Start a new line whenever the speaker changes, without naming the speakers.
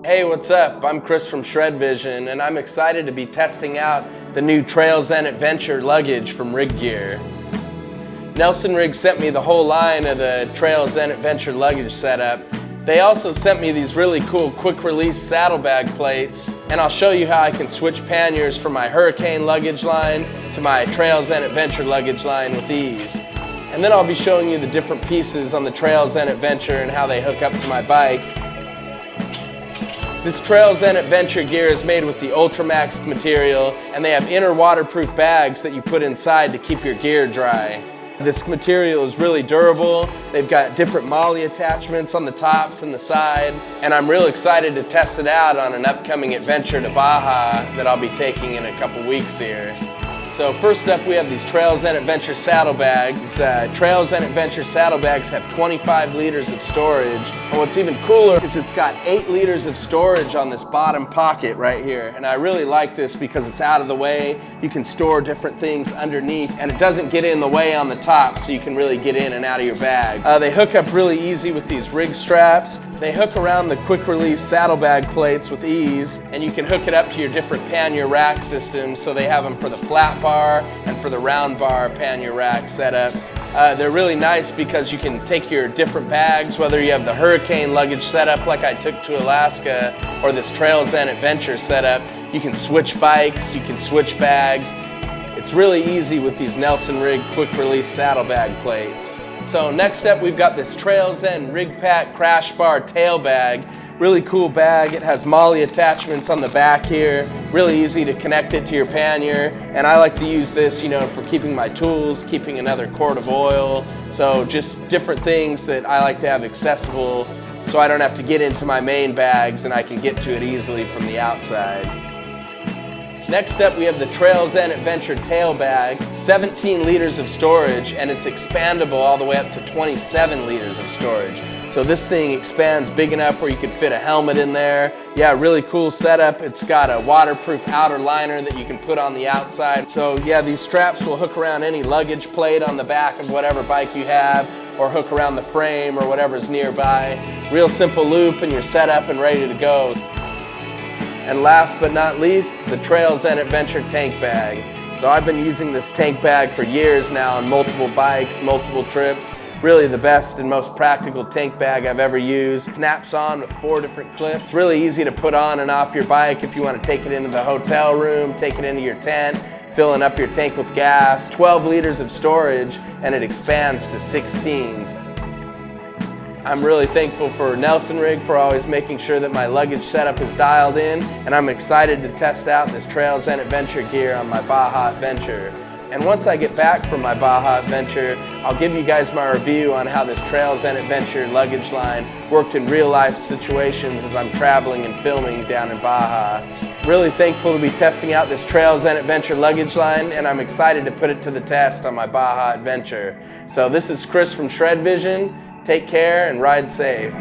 Hey, what's up? I'm Chris from Shred Vision, and I'm excited to be testing out the new Trails and Adventure luggage from Rigg Gear. Nelson-Rigg sent me the whole line of the Trails and Adventure luggage setup. They also sent me these really cool quick release saddlebag plates, and I'll show you how I can switch panniers from my Hurricane luggage line to my Trails and Adventure luggage line with ease. And then I'll be showing you the different pieces on the Trails and Adventure and how they hook up to my bike. This Trails and Adventure gear is made with the Ultramaxed material, and they have inner waterproof bags that you put inside to keep your gear dry. This material is really durable. They've got different MOLLE attachments on the tops and the side, and I'm real excited to test it out on an upcoming adventure to Baja that I'll be taking in a couple weeks here. So first up, we have these Trails and Adventure saddlebags. Trails and Adventure saddlebags have 25 liters of storage. And what's even cooler is it's got 8 liters of storage on this bottom pocket right here. And I really like this because it's out of the way. You can store different things underneath, and it doesn't get in the way on the top, so you can really get in and out of your bag. They hook up really easy with these Rigg straps. They hook around the quick release saddlebag plates with ease, and you can hook it up to your different pannier rack systems. So they have them for the flat bar and for the round bar pannier rack setups. They're really nice because you can take your different bags, whether you have the Hurricane luggage setup like I took to Alaska or this Trails and Adventure setup. You can switch bikes, you can switch bags. It's really easy with these Nelson-Rigg quick release saddlebag plates. So next up, we've got this Trails and Rigg Pack Crash Bar tail bag. Really cool bag. It has MOLLE attachments on the back here. Really easy to connect it to your pannier. And I like to use this, for keeping my tools, keeping another quart of oil. So just different things that I like to have accessible so I don't have to get into my main bags and I can get to it easily from the outside. Next up, we have the Trails and Adventure tail bag. It's 17 liters of storage, and it's expandable all the way up to 27 liters of storage. So this thing expands big enough where you could fit a helmet in there. Yeah, really cool setup. It's got a waterproof outer liner that you can put on the outside. So yeah, these straps will hook around any luggage plate on the back of whatever bike you have, or hook around the frame or whatever's nearby. Real simple loop, and you're set up and ready to go. And last but not least, the Trails and Adventure tank bag. So I've been using this tank bag for years now on multiple bikes, multiple trips. Really the best and most practical tank bag I've ever used. Snaps on with 4 different clips. Really easy to put on and off your bike if you want to take it into the hotel room, take it into your tent, filling up your tank with gas. 12 liters of storage, and it expands to 16. I'm really thankful for Nelson-Rigg for always making sure that my luggage setup is dialed in, and I'm excited to test out this Trails and Adventure gear on my Baja adventure. And once I get back from my Baja adventure, I'll give you guys my review on how this Trails and Adventure luggage line worked in real life situations as I'm traveling and filming down in Baja. Really thankful to be testing out this Trails and Adventure luggage line, and I'm excited to put it to the test on my Baja adventure. So this is Chris from Shred Vision. Take care and ride safe.